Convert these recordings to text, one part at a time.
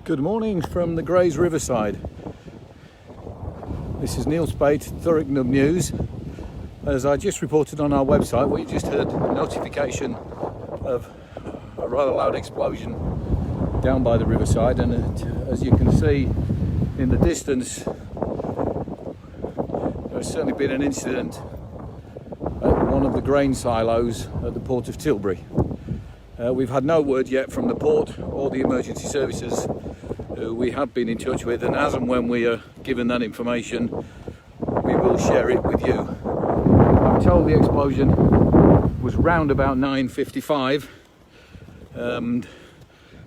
Good morning from the Grays Riverside. This is Neil Spate, Thurrock Nub News. As I just reported on our website, we just heard a notification of a rather loud explosion down by the riverside, and as you can see in the distance, there's certainly been an incident at one of the grain silos at the port of Tilbury. We've had no word yet from the port or the emergency services who we have been in touch with, and as and when we are given that information, we will share it with you. I'm told the explosion was round about 9:55 and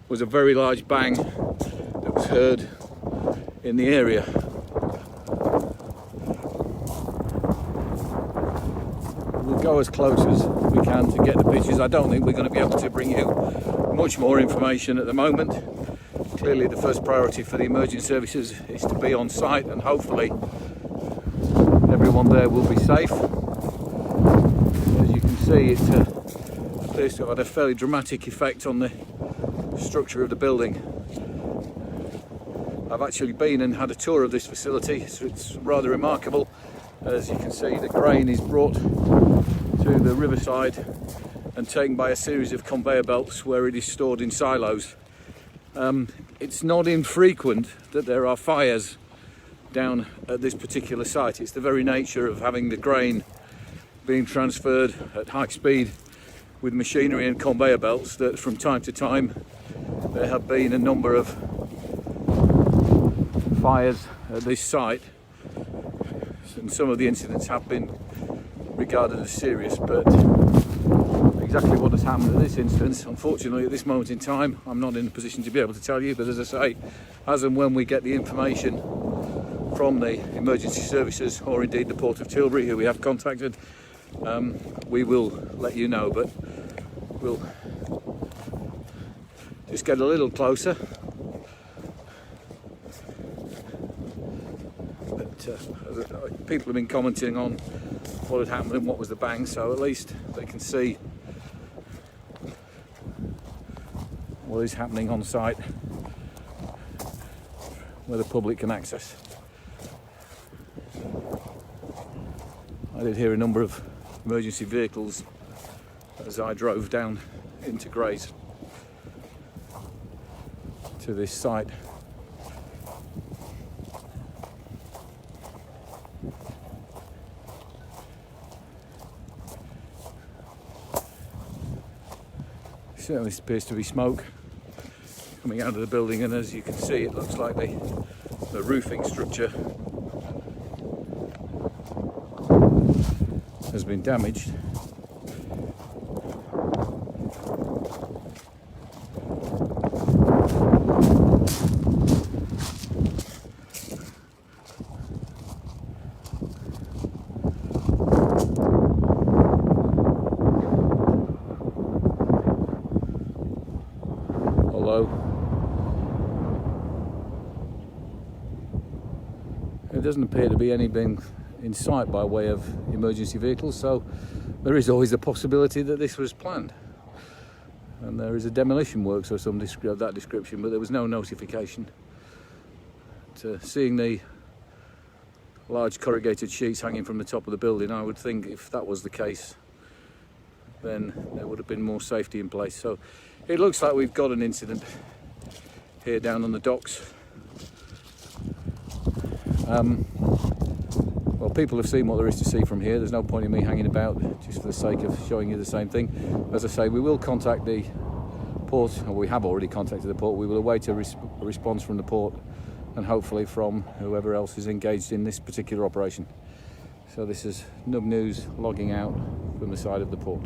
was a very large bang that was heard in the area. We'll go as close as we can to get the pictures. I don't think we're going to be able to bring you much more information at the moment. Clearly the first priority for the emergency services is to be on site, and hopefully everyone there will be safe. As you can see, it appears to have had a fairly dramatic effect on the structure of the building. I've actually been and had a tour of this facility, so it's rather remarkable. As you can see, the grain is brought to the riverside and taken by a series of conveyor belts where it is stored in silos. It's not infrequent that there are fires down at this particular site. It's the very nature of having the grain being transferred at high speed with machinery and conveyor belts that from time to time there have been a number of fires at this site, and some of the incidents have been regarded as serious, but exactly what has happened at this instance, unfortunately at this moment in time, I'm not in a position to be able to tell you. But as I say, as and when we get the information from the emergency services or indeed the Port of Tilbury, who we have contacted, we will let you know. But we'll just get a little closer. But people have been commenting on what had happened and what was the bang, so at least they can see what is happening on site where the public can access. I did hear a number of emergency vehicles as I drove down into Grays to this site. Certainly appears to be smoke coming out of the building, and as you can see, it looks like the roofing structure has been damaged. Although it doesn't appear to be anything in sight by way of emergency vehicles, so there is always the possibility that this was planned. And there is a demolition works or some of that description, but there was no notification. Seeing the large corrugated sheets hanging from the top of the building, I would think if that was the case, then there would have been more safety in place. So it looks like we've got an incident here down on the docks. Well, people have seen what there is to see from here. There's no point in me hanging about just for the sake of showing you the same thing. As I say, we will contact the port, or we have already contacted the port. We will await a response from the port and hopefully from whoever else is engaged in this particular operation. So this is Nub News logging out from the side of the port.